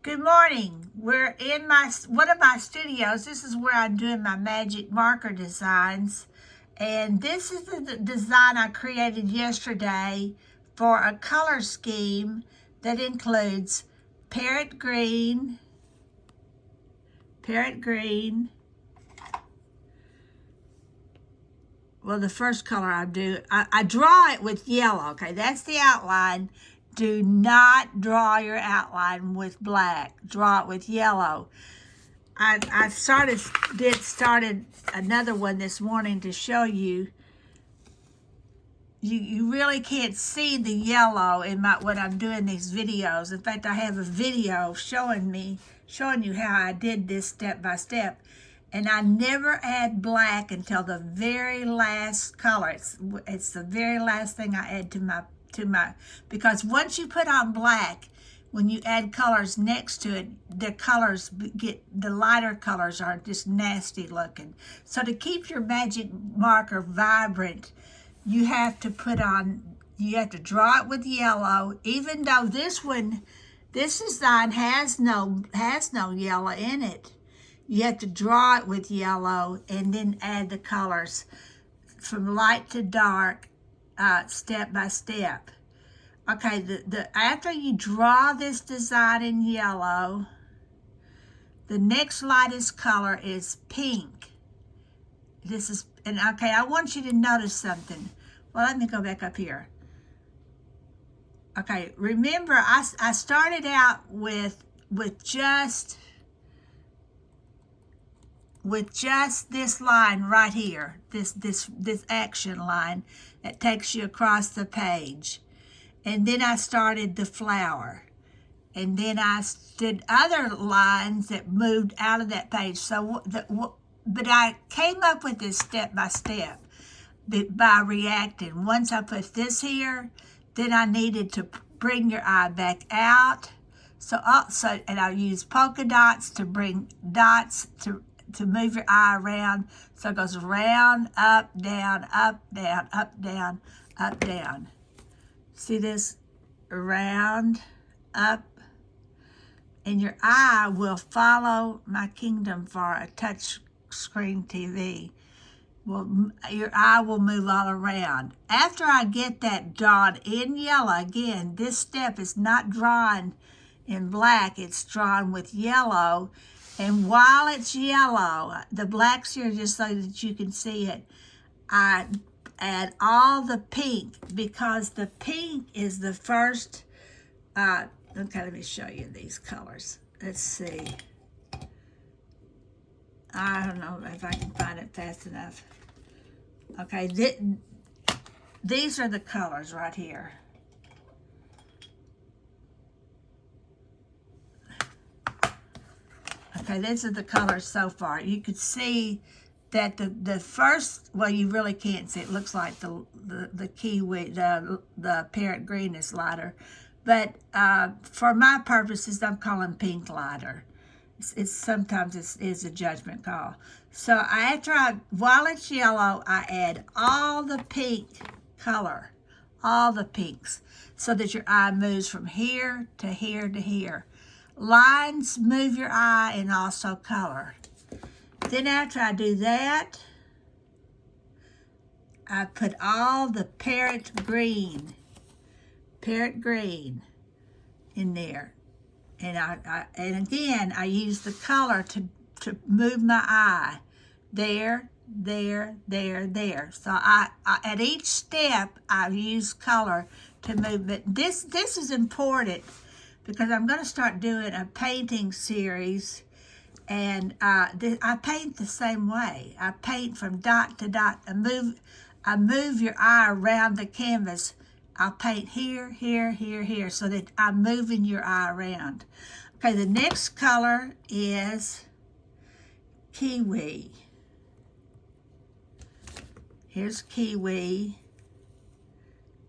Good morning. We're in one of my studios. This is where I'm doing my magic marker designs. And this is the design I created yesterday for a color scheme that includes parrot green, well, the first color I draw it with yellow. Okay, that's the outline. Do not draw your outline with black. Draw it with yellow. I started another one this morning to show you. You really can't see the yellow in when I'm doing these videos. In fact, I have a video showing you how I did this step by step. And I never add black until the very last color. It's the very last thing I add to my because once you put on black, when you add colors next to it, the lighter colors are just nasty looking. So to keep your magic marker vibrant, you have to draw it with yellow, even though this design has no yellow in it. You have to draw it with yellow and then add the colors from light to dark, step by step. Okay, after you draw this design in yellow, the next lightest color is pink. Okay, I want you to notice something. Well, let me go back up here. Okay, remember I started out with just this line right here, this action line that takes you across the page. And then I started the flower. And then I did other lines that moved out of that page. But I came up with this step by step by reacting. Once I put this here, then I needed to bring your eye back out. And I use polka dots to bring dots to move your eye around. So it goes round, up, down, up, down, up, down, up, down. See this? Around, up, and your eye will follow my kingdom for a touch screen TV. Well, your eye will move all around. After I get that drawn in yellow, again, this step is not drawn in black, it's drawn with yellow. And while it's yellow, the black's here just so that you can see it, I add all the pink because the pink is the first, okay, let me show you these colors. Let's see. I don't know if I can find it fast enough. Okay, these are the colors right here. Okay, these are the colors so far. You could see that the first, well, you really can't see. It looks like the kiwi, the parrot green is lighter. But for my purposes, I'm calling pink lighter. Sometimes it's a judgment call. So while it's yellow, I add all the pink color, all the pinks, so that your eye moves from here to here to here. Lines move your eye and also color. Then after I do that, I put all the parrot green in there. And again, I use the color to move my eye. There. So I at each step, I use color to move. But this is important because I'm going to start doing a painting series. And I paint the same way. I paint from dot to dot. I move your eye around the canvas. I'll paint here, so that I'm moving your eye around. Okay, the next color is kiwi. Here's kiwi.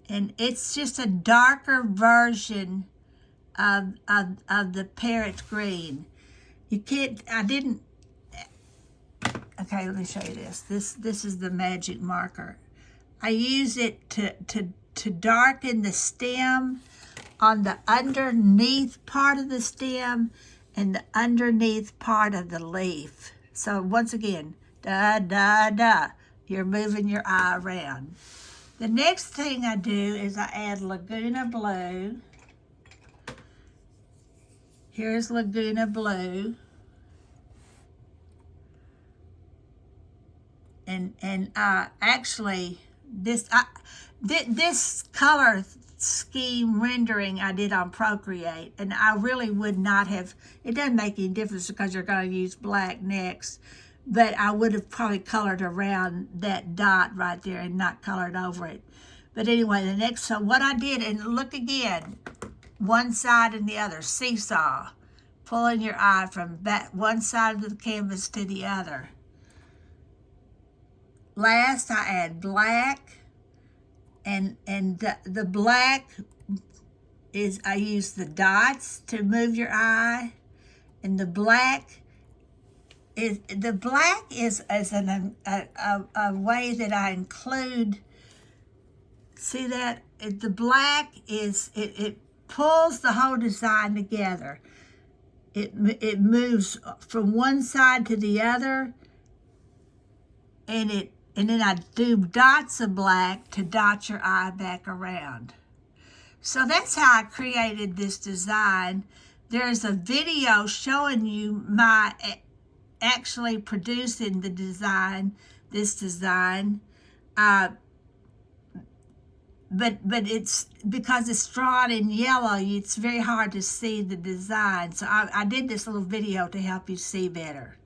And it's just a darker version of the parrot green. Okay, let me show you this. This is the magic marker. I use it to darken the stem on the underneath part of the stem and the underneath part of the leaf. So once again, da, da, da. You're moving your eye around. The next thing I do is I add Laguna Blue. Here's Laguna Blue. And actually, this color scheme rendering I did on Procreate, and I really would not have, it doesn't make any difference because you're going to use black next, but I would have probably colored around that dot right there and not colored over it. But anyway, the next, so what I did, and look again, one side and the other, seesaw, pulling your eye from back one side of the canvas to the other. Last, I add black, and the black is, I use the dots to move your eye, and the black is a way that I include. See that? The black is, it pulls the whole design together. It moves from one side to the other, and then I do dots of black to dot your eye back around. So that's how I created this design. There's a video showing you my actually producing the design, this design. But it's, because it's drawn in yellow, it's very hard to see the design. So I did this little video to help you see better.